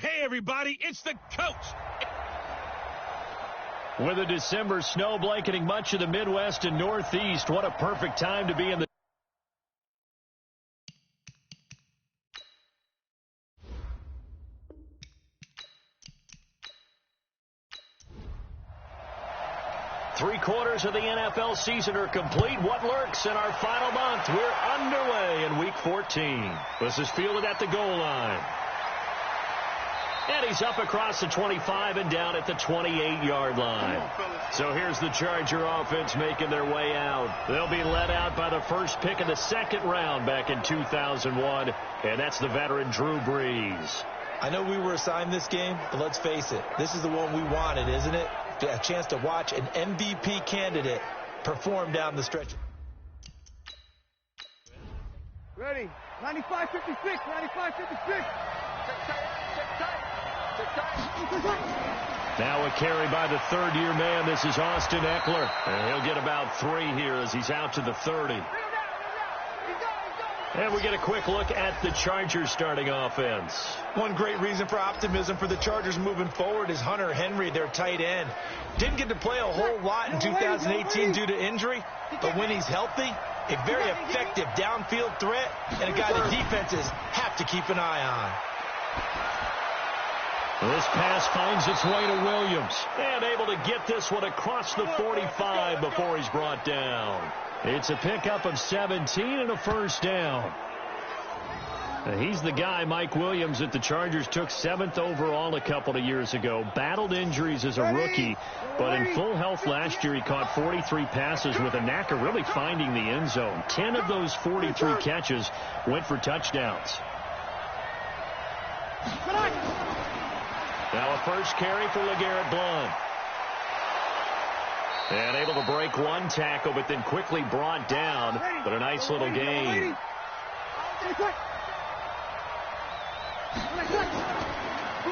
Hey, everybody, it's the coach. With a December snow blanketing much of the Midwest and Northeast, what a perfect time to be in the... Three-quarters of the NFL season are complete. What lurks in our final month? We're underway in Week 14. This is fielded at the goal line. And he's up across the 25 and down at the 28-yard line. So here's the Charger offense making their way out. They'll be led out by the first pick of the second round back in 2001, and that's the veteran Drew Brees. I know we were assigned this game, but let's face it, this is the one we wanted, isn't it? A chance to watch an MVP candidate perform down the stretch. Ready. 95-56, 95-56. Now a carry by the third-year man. This is Austin Eckler. And he'll get about 3 here as he's out to the 30. And we get a quick look at the Chargers starting offense. One great reason for optimism for the Chargers moving forward is Hunter Henry, their tight end. Didn't get to play a whole lot in 2018 due to injury, but when he's healthy, a very effective downfield threat and a guy the defenses have to keep an eye on. This pass finds its way to Williams. And able to get this one across the 45 before he's brought down. It's a pickup of 17 and a first down. He's the guy, Mike Williams, that the Chargers took 7th overall a couple of years ago. Battled injuries as a rookie, but in full health last year, he caught 43 passes with a knack of really finding the end zone. 10 of those 43 catches went for touchdowns. Now a first carry for LeGarrette Blount. And able to break one tackle, but then quickly brought down. But a nice little gain.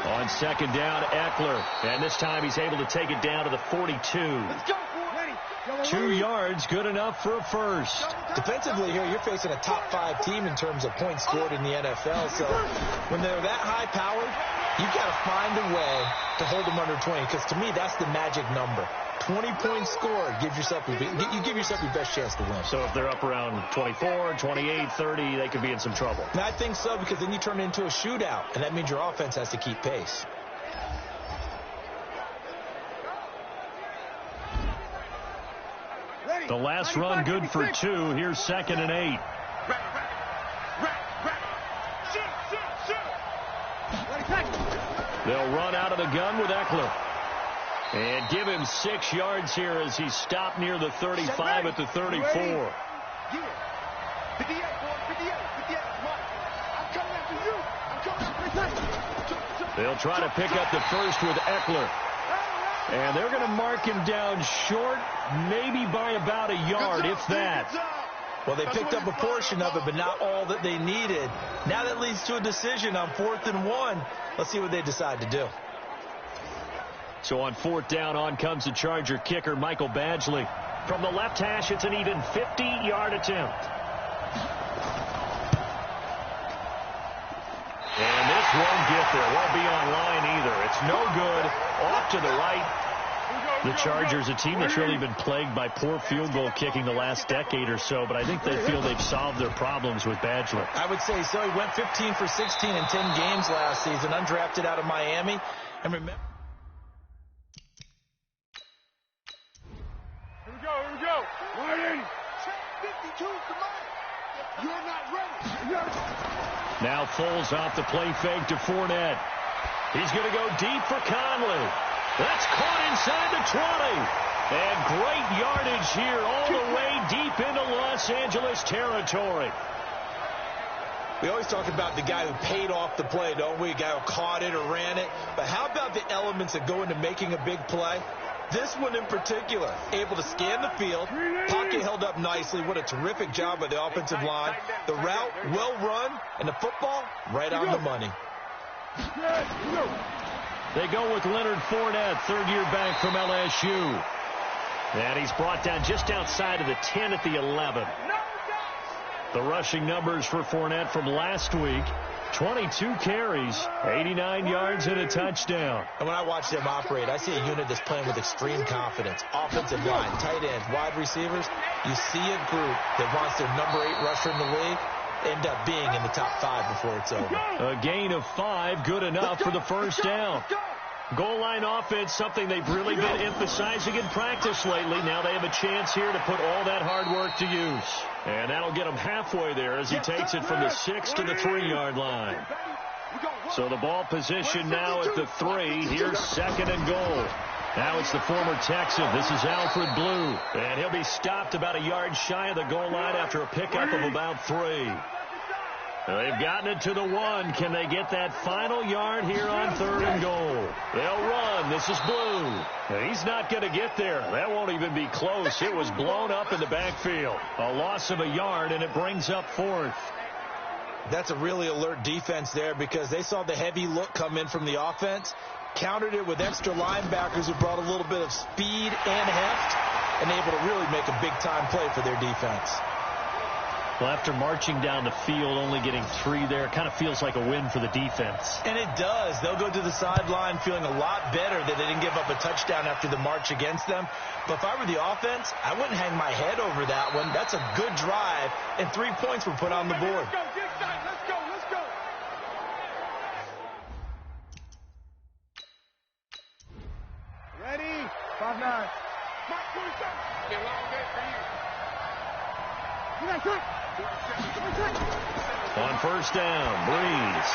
On second down, Eckler. And this time he's able to take it down to the 42. 2 yards, good enough for a first. Defensively here, you're facing a top 5 team in terms of points scored in the NFL. So when they're that high-powered, you've got to find a way to hold them under 20. Because to me, that's the magic number. 20 points scored, you give yourself your best chance to win. So if they're up around 24, 28, 30, they could be in some trouble. And I think so, because then you turn it into a shootout, and that means your offense has to keep pace. The last run good for 2. Here's 2nd and 8. They'll run out of the gun with Eckler. And give him 6 yards here as he's stopped near the 35 at the 34. They'll try to pick up the first with Eckler. And they're going to mark him down short, maybe by about a yard, if that. Well, they picked up a portion of it, but not all that they needed. Now that leads to a decision on 4th and 1. Let's see what they decide to do. So on 4th down, on comes the Charger kicker, Michael Badgley. From the left hash, it's an even 50-yard attempt. And this won't get there. Won't be on line either. It's no good. Off to the right. The Chargers, a team that's really been plagued by poor field goal kicking the last decade or so, but I think they feel they've solved their problems with Badgley. I would say so. He went 15 for 16 in 10 games last season, undrafted out of Miami. And remember... Here we go. 180. Check 52, come on. You're not ready. Now Foles off the play fake to Fournette. He's going to go deep for Conley. That's caught inside the 20. And great yardage here all the way deep into Los Angeles territory. We always talk about the guy who paid off the play, don't we? A guy who caught it or ran it. But how about the elements that go into making a big play? This one in particular, able to scan the field, pocket held up nicely. What a terrific job by the offensive line. The route, well run, and the football, right on the money. They go with Leonard Fournette, third-year back from LSU. And he's brought down just outside of the 10 at the 11. The rushing numbers for Fournette from last week, 22 carries, 89 yards, and a touchdown. And when I watch them operate, I see a unit that's playing with extreme confidence. Offensive line, tight ends, wide receivers. You see a group that wants their number 8 rusher in the league end up being in the top 5 before it's over. A gain of 5, good enough for the first down. Goal line offense, something they've really been emphasizing in practice lately. Now they have a chance here to put all that hard work to use. And that'll get him halfway there as he takes it from the 6 to the 3-yard line. So the ball position now at the 3. Here's second and goal. Now it's the former Texan. This is Alfred Blue. And he'll be stopped about a yard shy of the goal line after a pickup of about 3. They've gotten it to the 1. Can they get that final yard here on 3rd and goal? They'll run. This is Blue. He's not going to get there. That won't even be close. It was blown up in the backfield. A loss of a yard, and it brings up 4th. That's a really alert defense there because they saw the heavy look come in from the offense, countered it with extra linebackers who brought a little bit of speed and heft, and able to really make a big-time play for their defense. Well, after marching down the field, only getting 3 there, it kind of feels like a win for the defense. And it does. They'll go to the sideline feeling a lot better that they didn't give up a touchdown after the march against them. But if I were the offense, I wouldn't hang my head over that one. That's a good drive, and 3 points were put on the board. Let's go, let's go, let's go. Ready? 5-9. Mark 27. Be a long day for you. On first down, Breeze.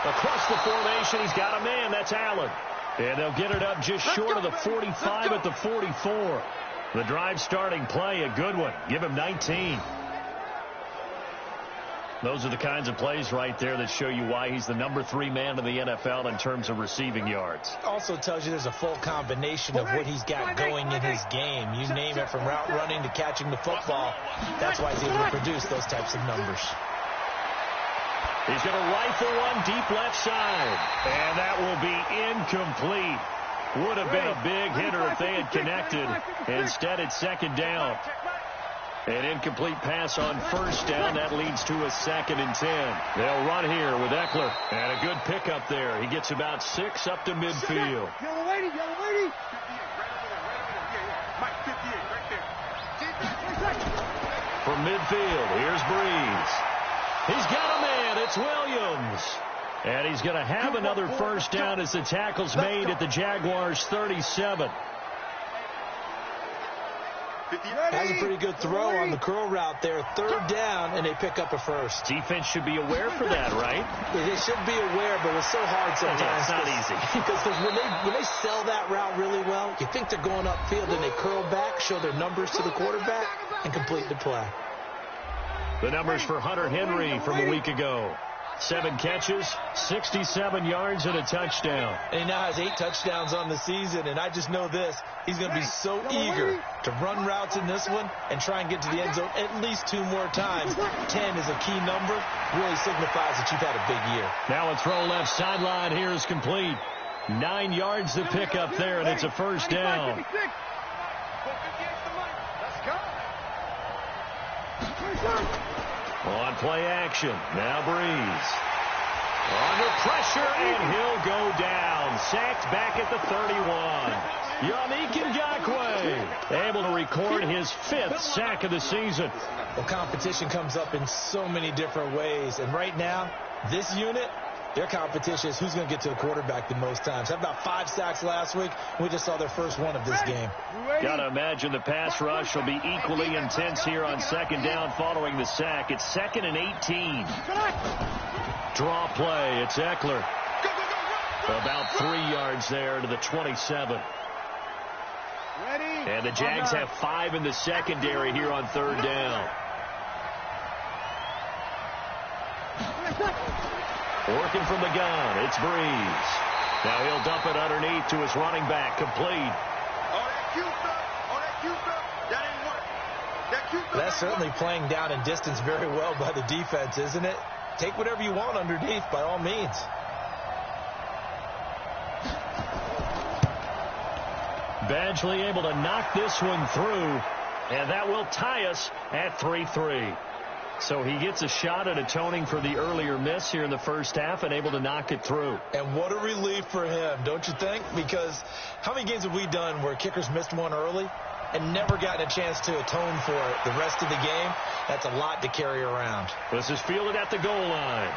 Across the formation, he's got a man. That's Allen. And they'll get it up just short of the 45 at the 44. The drive starting play, a good one. Give him 19. Those are the kinds of plays right there that show you why he's the number 3 man in the NFL in terms of receiving yards. Also tells you there's a full combination of what he's got going in his game. You name it, from route running to catching the football. That's why he's able to produce those types of numbers. He's going to rifle one deep left side. And that will be incomplete. Would have been a big hitter if they had connected. Instead, it's second down. An incomplete pass on first down. That leads to a 2nd and 10. They'll run here with Eckler. And a good pickup there. He gets about 6 up to midfield. Yellow lady, yellow lady. 58, right over there, right over there. Mike, 58, right there. From midfield, here's Breeze. He's got a man. It's Williams. And he's going to have another first down as the tackle's made at the Jaguars' 37. That was a pretty good throw on the curl route there. 3rd down, and they pick up a first. Defense should be aware for that, right? They should be aware, but it's so hard sometimes. Yeah, it's not easy. Because when they sell that route really well, you think they're going upfield, and they curl back, show their numbers to the quarterback, and complete the play. The numbers for Hunter Henry from a week ago. 7 catches, 67 yards, and a touchdown. And he now has 8 touchdowns on the season, and I just know this. He's going to be so eager to run routes in this one and try and get to the end zone at least 2 more times. 10 is a key number. Really signifies that you've had a big year. Now a throw left sideline here is complete. 9 yards to pick up there, and it's a first down. On play action, now Breeze. Under pressure, and he'll go down. Sacked back at the 31. Yannick Ngakoue able to record his 5th sack of the season. Well, competition comes up in so many different ways. And right now, this unit, their competition is who's going to get to the quarterback the most times. Had about 5 sacks last week. We just saw their first one of this game. Got to imagine the pass rush will be equally intense here on second down following the sack. It's 2nd and 18. Draw play. It's Eckler. About 3 yards there to the 27. And the Jags have 5 in the secondary here on 3rd down. Working from the gun, it's Breeze. Now he'll dump it underneath to his running back, complete. That's certainly playing down in distance very well by the defense, isn't it? Take whatever you want underneath, by all means. Badgley able to knock this one through, and that will tie us at 3-3. So he gets a shot at atoning for the earlier miss here in the first half and able to knock it through. And what a relief for him, don't you think? Because how many games have we done where kickers missed one early and never gotten a chance to atone for it the rest of the game? That's a lot to carry around. This is fielded at the goal line.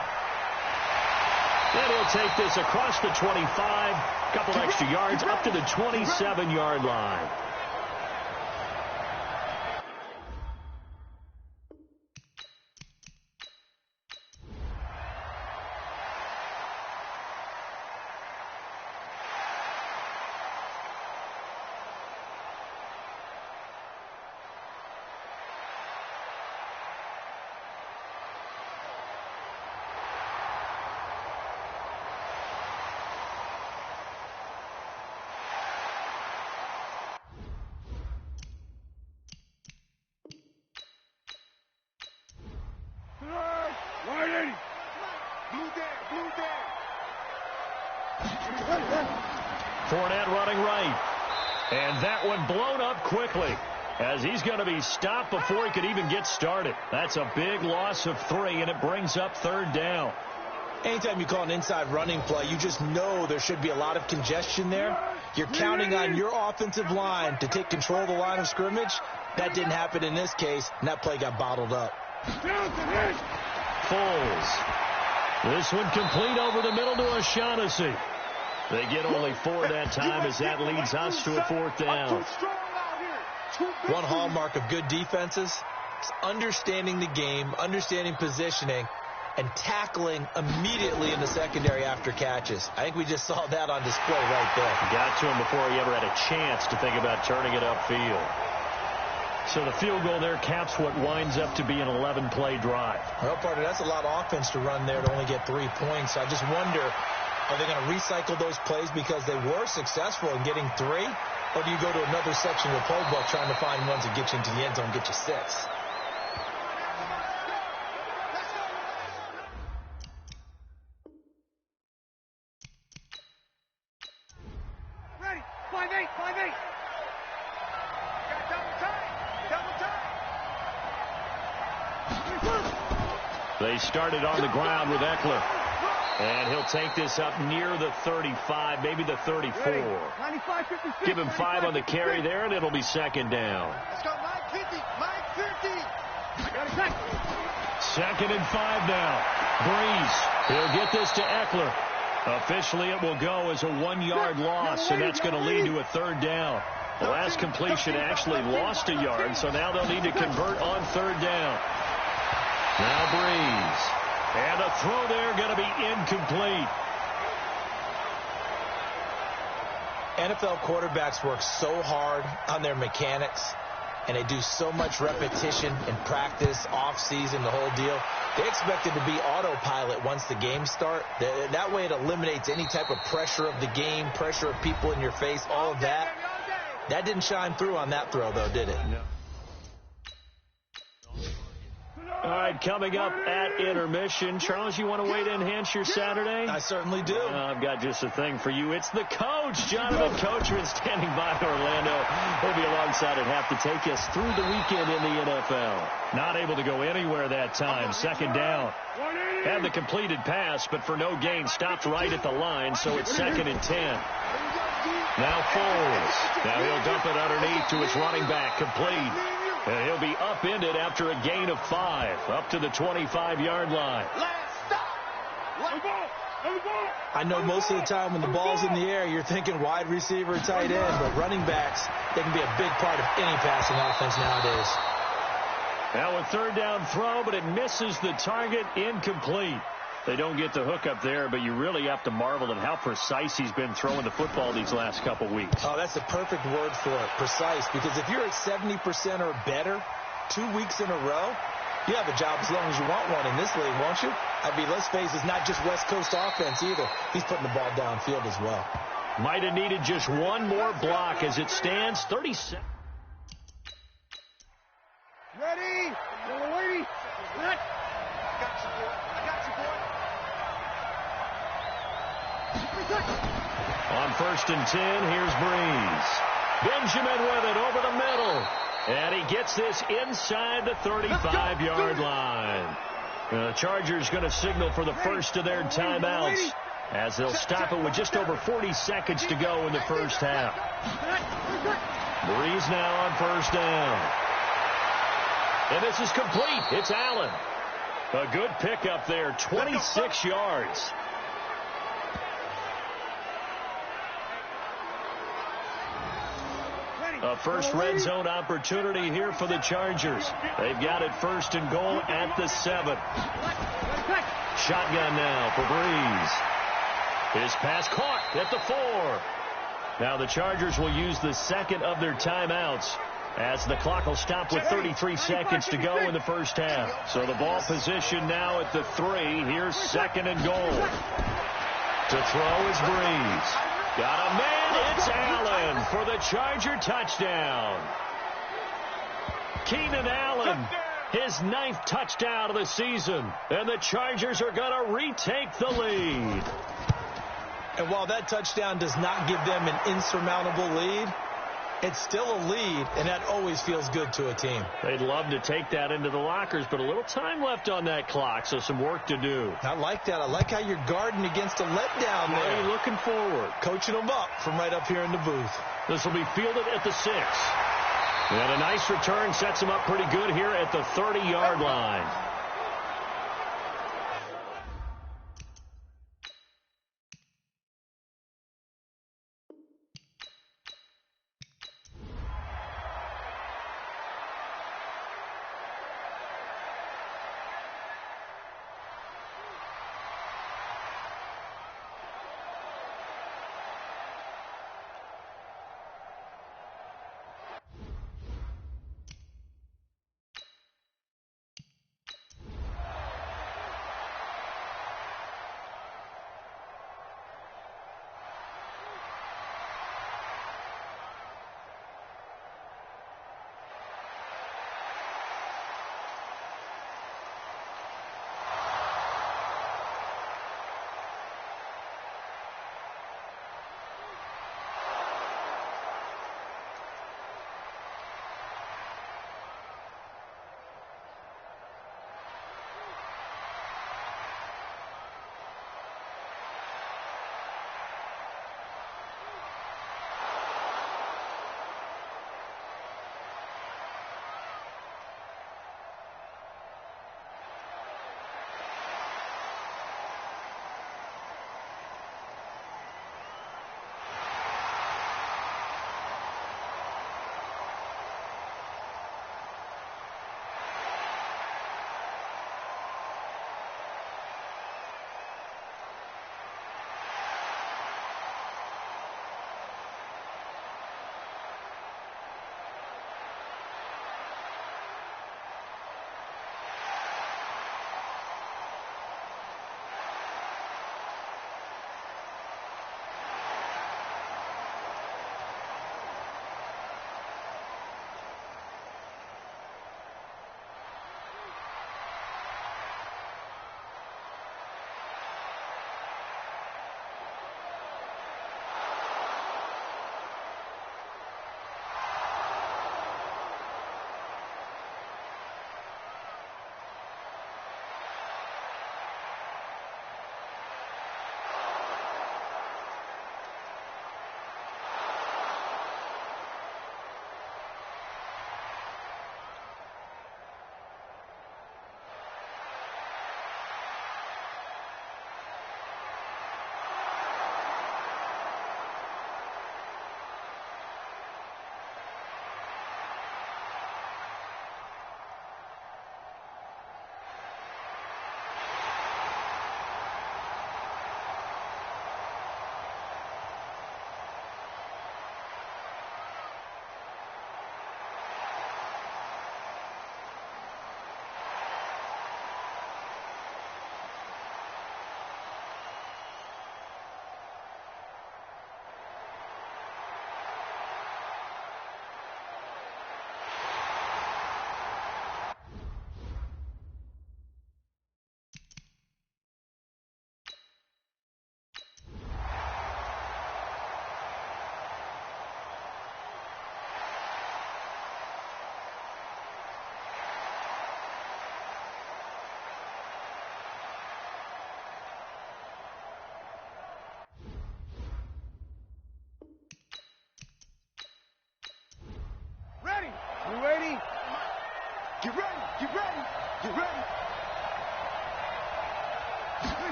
And he'll take this across the 25, couple extra yards up to the 27-yard line. Fournette running right. And that one blown up quickly as he's going to be stopped before he could even get started. That's a big loss of 3, and it brings up 3rd down. Anytime you call an inside running play, you just know there should be a lot of congestion there. You're counting on your offensive line to take control of the line of scrimmage. That didn't happen in this case, and that play got bottled up. Foles. This one complete over the middle to O'Shaughnessy. They get only 4 that time as that leads us to a 4th down. One hallmark of good defenses is understanding the game, understanding positioning, and tackling immediately in the secondary after catches. I think we just saw that on display right there. Got to him before he ever had a chance to think about turning it upfield. So the field goal there caps what winds up to be an 11-play drive. Well, partner, that's a lot of offense to run there to only get 3 points. I just wonder, are they going to recycle those plays because they were successful in getting 3? Or do you go to another section of the playbook trying to find ones that get you into the end zone and get you 6? Ready, 5-8, 5-8. They started on the ground with Eckler. And he'll take this up near the 35, maybe the 34. 95, 56, Give him 5 on the carry there, and it'll be 2nd down. Let's go, 950, 950. I got it back. 2nd and 5 now. Breeze. He'll get this to Eckler. Officially, it will go as a 1-yard loss, and that's going to lead to a 3rd down. The last completion actually lost a yard, so now they'll need to convert on 3rd down. Now Breeze. And a throw there going to be incomplete. NFL quarterbacks work so hard on their mechanics, and they do so much repetition in practice, off-season, the whole deal. They expect it to be autopilot once the games start. That way it eliminates any type of pressure of the game, pressure of people in your face, all of that. That didn't shine through on that throw, though, did it? No. All right, coming up at intermission. Charles, you want to wait to enhance your Saturday? I certainly do. I've got just a thing for you. It's the coach, Jonathan Coachman, standing by Orlando. He'll be alongside at half to take us through the weekend in the NFL. Not able to go anywhere that time. 2nd down. Had the completed pass, but for no gain, stopped right at the line, so it's 2nd and 10. Now Foles. Now he'll dump it underneath to his running back, complete. And he'll be upended after a gain of 5, up to the 25-yard line. I know most of the time when the ball's in the air, you're thinking wide receiver, tight end, but running backs, they can be a big part of any passing offense nowadays. Now a 3rd down throw, but it misses the target, incomplete. They don't get the hook up there, but you really have to marvel at how precise he's been throwing the football these last couple weeks. Oh, that's the perfect word for it, precise, because if you're at 70% or better 2 weeks in a row, you have a job as long as you want one in this league, won't you? I mean, let's face it, it's not just West Coast offense either. He's putting the ball downfield as well. Might have needed just one more block as it stands, 37. Ready? Little lady. Let. I got you, boy. I got you, boy. On 1st and 10, here's Breeze. Benjamin with it over the middle. And he gets this inside the 35-yard line. The Chargers going to signal for the first of their timeouts as they'll stop it with just over 40 seconds to go in the first half. Breeze now on first down. And this is complete. It's Allen. A good pickup there, 26 yards. A first red zone opportunity here for the Chargers. They've got it first and goal at the 7. Shotgun now for Breeze. His pass caught at the 4. Now the Chargers will use the second of their timeouts as the clock will stop with 33 seconds to go in the first half. So the ball position now at the 3. Here's second and goal. To throw is Breeze. Got a man. It's Allen for the Charger touchdown. Keenan Allen, his 9th touchdown of the season. And the Chargers are going to retake the lead. And while that touchdown does not give them an insurmountable lead, it's still a lead, and that always feels good to a team. They'd love to take that into the lockers, but a little time left on that clock, so some work to do. I like that. I like how you're guarding against a letdown there. Are you looking forward? Coaching them up from right up here in the booth. This will be fielded at the 6. And a nice return sets him up pretty good here at the 30-yard line.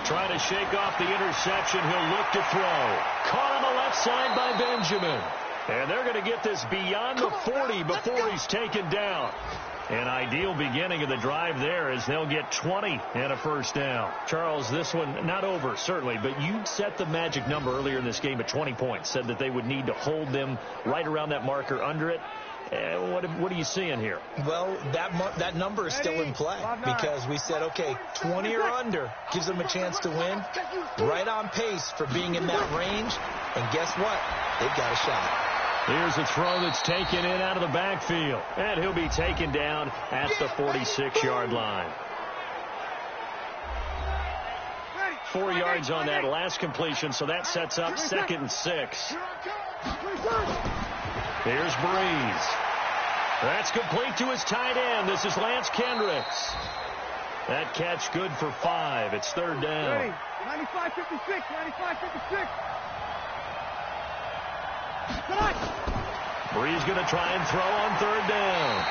trying to shake off the interception. He'll look to throw. Caught on the left side by Benjamin. And they're going to get this beyond the 40 before he's taken down. An ideal beginning of the drive there as they'll get 20 and a first down. Charles, this one not over, certainly, but you set the magic number earlier in this game at 20 points. Said that they would need to hold them right around that marker under it. What are you seeing here? Well, that number is still in play because we said, okay, 20 or under gives them a chance to win. Right on pace for being in that range. And guess what? They've got a shot. Here's a throw that's taken in out of the backfield. And he'll be taken down at the 46-yard line. 4 yards on that last completion, so that sets up 2nd and 6. Here's Breeze. That's complete to his tight end. This is Lance Kendricks. That catch good for 5. It's 3rd down. 95-56, 95-56. Breeze going to try and throw on 3rd down.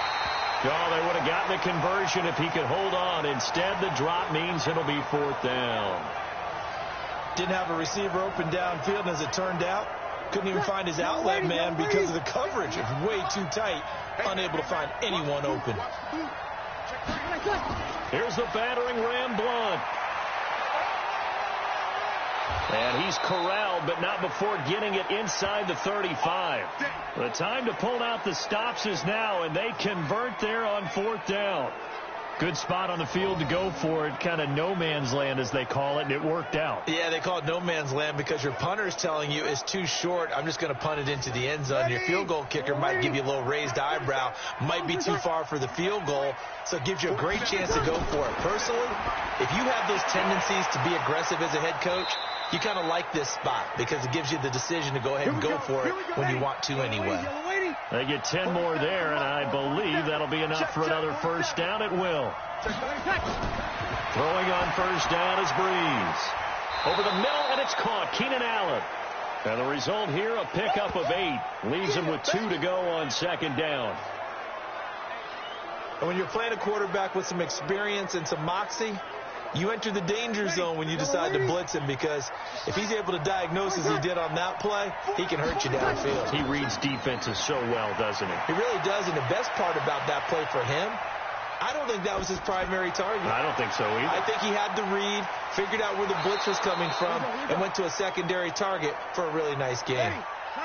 Oh, they would have gotten the conversion if he could hold on. Instead, the drop means it'll be 4th down. Didn't have a receiver open downfield, and as it turned out, couldn't even find his outlet man because of the coverage. It was way too tight, unable to find anyone open. Here's the battering Ram Blunt. And he's corralled, but not before getting it inside the 35. The time to pull out the stops is now, and they convert there on 4th down. Good spot on the field to go for it, kind of no man's land as they call it, and it worked out. Yeah, they call it no man's land because your punter's telling you it's too short. I'm just going to punt it into the end zone. Your field goal kicker might give you a little raised eyebrow, might be too far for the field goal, so it gives you a great chance to go for it. Personally, if you have those tendencies to be aggressive as a head coach, you kind of like this spot because it gives you the decision to go ahead and go for it when you want to anyway. They get 10 more there, and I believe that'll be enough for another first down. It will. Throwing on first down is Breeze. Over the middle, and it's caught. Keenan Allen. And the result here, a pickup of 8. Leaves him with 2 to go on 2nd down. And when you're playing a quarterback with some experience and some moxie, you enter the danger zone when you decide to blitz him because if he's able to diagnose as he did on that play, he can hurt you downfield. He reads defenses so well, doesn't he? He really does, and the best part about that play for him, I don't think that was his primary target. I don't think so either. I think he had the read, figured out where the blitz was coming from, and went to a secondary target for a really nice game.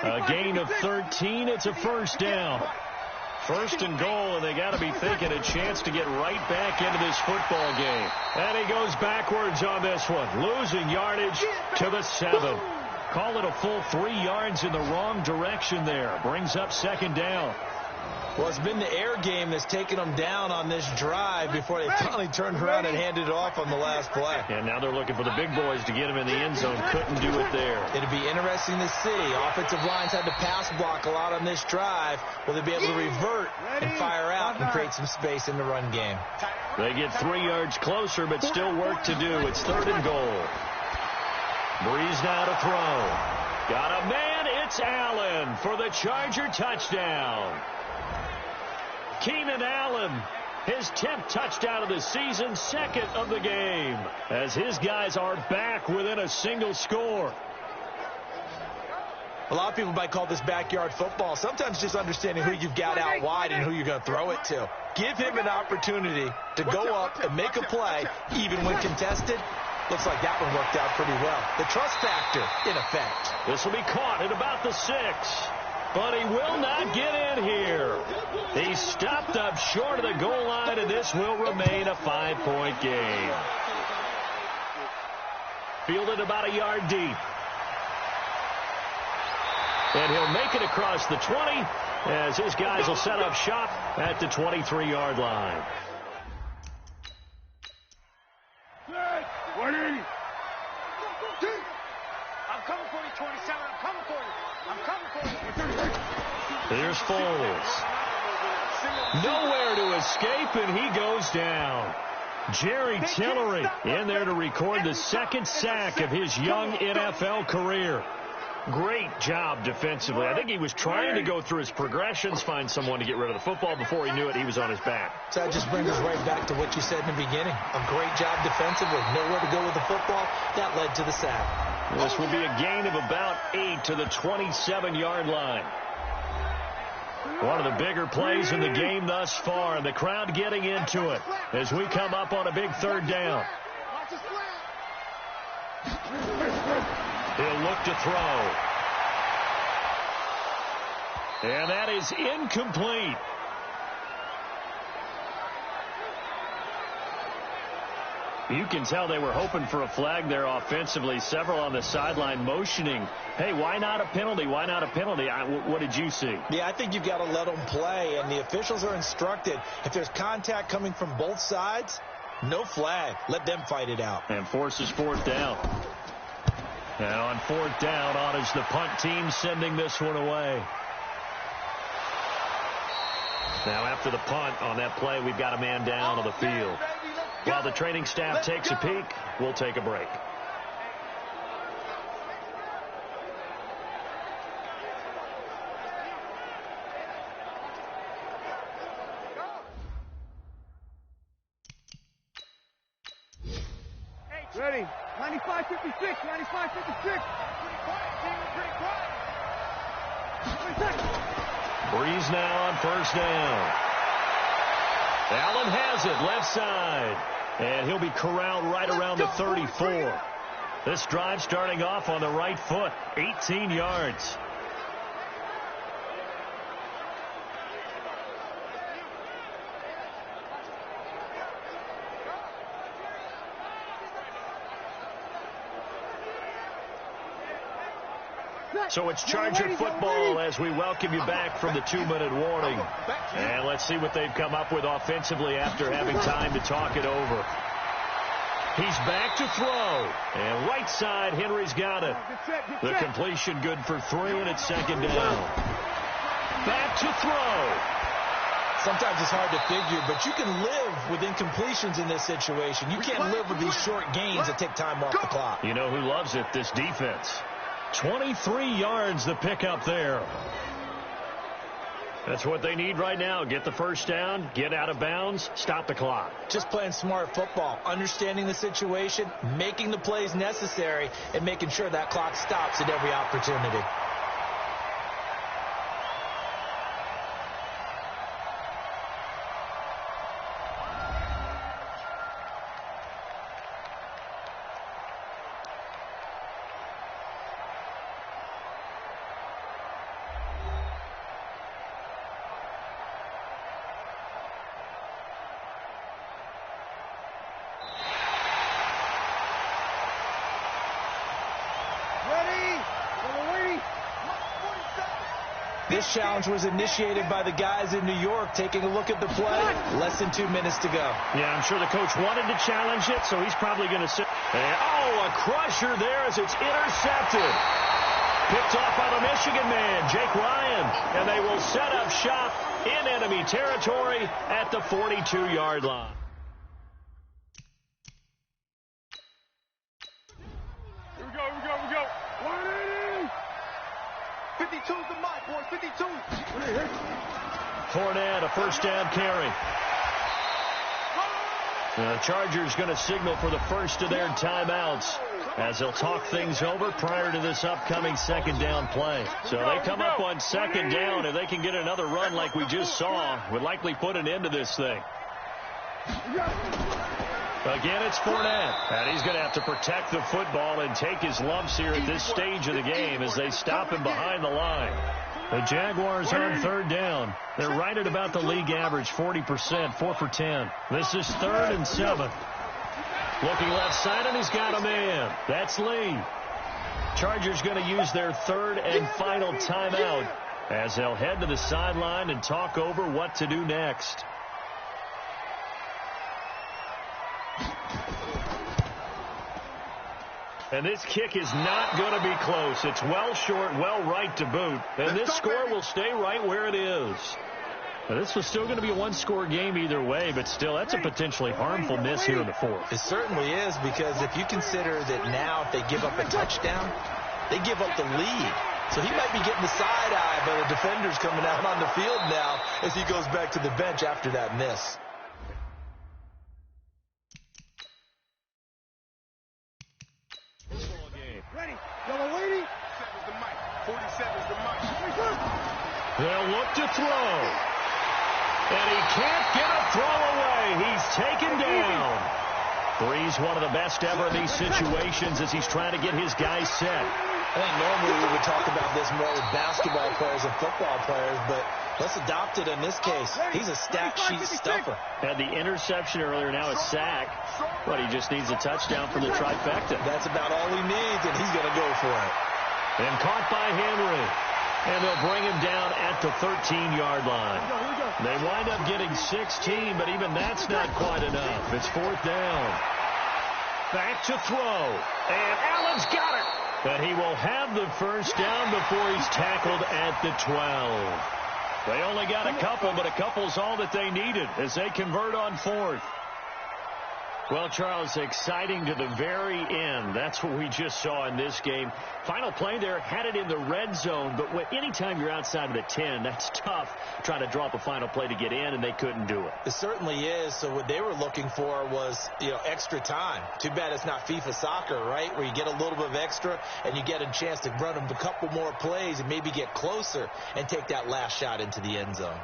A gain of 13. It's a first down. 1st and goal, and they got to be thinking a chance to get right back into this football game. And he goes backwards on this one, losing yardage to the 7. Call it a full 3 yards in the wrong direction there. Brings up 2nd down. Well, it's been the air game that's taken them down on this drive before they finally turned around and handed it off on the last play. And now they're looking for the big boys to get him in the end zone. Couldn't do it there. It'll be interesting to see. Offensive lines had to pass block a lot on this drive. Will they be able to revert and fire out and create some space in the run game? They get 3 yards closer, but still work to do. It's 3rd and goal. Breeze now to throw. Got a man. It's Allen for the Charger touchdown. Keenan Allen, his 10th touchdown of the season, 2nd of the game, as his guys are back within a single score. A lot of people might call this backyard football. Sometimes just understanding who you've got out wide and who you're going to throw it to. Give him an opportunity to go up and make a play, even when contested. Looks like that one worked out pretty well. The trust factor in effect. This will be caught at about the 6. But he will not get in here. He stopped up short of the goal line, and this will remain a 5-point game. Fielded about a yard deep. And he'll make it across the 20 as his guys will set up shop at the 23-yard line. I'm coming for you, 27. I'm coming for you. I'm coming for you. There's Foles. Nowhere to escape, and he goes down. Jerry Tillery in there to record the 2nd sack of his young NFL career. Great job defensively. I think he was trying to go through his progressions, find someone to get rid of the football. Before he knew it, he was on his back. So that just brings us right back to what you said in the beginning. A great job defensively. Nowhere to go with the football. That led to the sack. This will be a gain of about 8 to the 27-yard line. One of the bigger plays in the game thus far, and the crowd getting into it as we come up on a big third down. He'll look to throw. And that is incomplete. You can tell they were hoping for a flag there offensively. Several on the sideline motioning, hey, why not a penalty? Why not a penalty? What did you see? Yeah, I think you've got to let them play, and the officials are instructed. If there's contact coming from both sides, no flag. Let them fight it out. And forces fourth down. Now on fourth down, on is the punt team sending this one away. Now after the punt on that play, we've got a man down on the field. While the training staff takes a peek, we'll take a break. Ready. 95-56. 95-56. Pretty quiet, team. Pretty quiet. 20 seconds. Breeze now on first down. Allen has it, left side. And he'll be corralled right around the 34. This drive starting off on the right foot, 18 yards. So it's Charger football as we welcome you back from the 2-minute warning. And let's see what they've come up with offensively after having time to talk it over. He's back to throw. And right side, Henry's got it. The completion good for 3, and it's second down. Back to throw. Sometimes it's hard to figure, but you can live with incompletions in this situation. You can't live with these short gains that take time off the clock. You know who loves it? This defense. 23 yards the pickup there. That's what they need right now. Get the first down, get out of bounds, stop the clock. Just playing smart football, understanding the situation, making the plays necessary, and making sure that clock stops at every opportunity. This challenge was initiated by the guys in New York. Taking a look at the play, less than 2 minutes to go. Yeah, I'm sure the coach wanted to challenge it, so he's probably going to sit. And, a crusher there as it's intercepted. Picked off by the Michigan man, Jake Ryan. And they will set up shop in enemy territory at the 42-yard line. Here we go. 180. 52's the mark, boys. 52. Fournette, a first down carry. The Chargers going to signal for the first of their timeouts as they'll talk things over prior to this upcoming second down play. So they come up on second down. If they can get another run like we just saw, would likely put an end to this thing. Again, it's Fournette. And he's going to have to protect the football and take his lumps here at this stage of the game as they stop him behind the line. The Jaguars on third down. They're right at about the league average, 40%, 4 for 10. This is 3rd and 7. Looking left side, and he's got a man. That's Lee. Chargers going to use their third and final timeout as they'll head to the sideline and talk over what to do next. And this kick is not going to be close. It's well short, well right to boot. And this score will stay right where it is. Now, this was still going to be a one-score game either way, but still, that's a potentially harmful miss here in the fourth. It certainly is, because if you consider that now if they give up a touchdown, they give up the lead. So he might be getting the side eye by the defenders coming out on the field now as he goes back to the bench after that miss. Ready. Yellow lady. 47's the mic. 47's the mic. They'll look to throw. And he can't get a throw away. He's taken down. Brees, one of the best ever in these situations as he's trying to get his guys set. I think normally we would talk about this more with basketball players and football players, but let's adopt it in this case. He's a stat sheet stuffer. Had the interception earlier, now a sack. But he just needs a touchdown from the trifecta. That's about all he needs, and he's going to go for it. And caught by Henry. And they'll bring him down at the 13-yard line. They wind up getting 16, but even that's not quite enough. It's fourth down. Back to throw. And Allen's got it. But he will have the first down before he's tackled at the 12. They only got a couple, but a couple's all that they needed as they convert on fourth. Well, Charles, exciting to the very end. That's what we just saw in this game. Final play there, had it in the red zone, but anytime you're outside of the 10, that's tough trying to drop a final play to get in, and they couldn't do it. It certainly is. So what they were looking for was, extra time. Too bad it's not FIFA soccer, right, where you get a little bit of extra and you get a chance to run a couple more plays and maybe get closer and take that last shot into the end zone.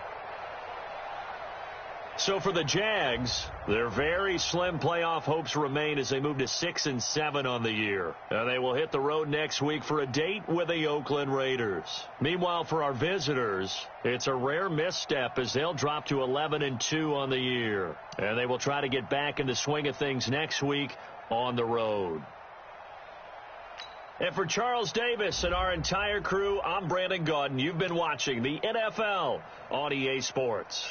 So for the Jags, their very slim playoff hopes remain as they move to 6-7 on the year. And they will hit the road next week for a date with the Oakland Raiders. Meanwhile, for our visitors, it's a rare misstep as they'll drop to 11-2 on the year. And they will try to get back in the swing of things next week on the road. And for Charles Davis and our entire crew, I'm Brandon Gaudin. You've been watching the NFL on EA Sports.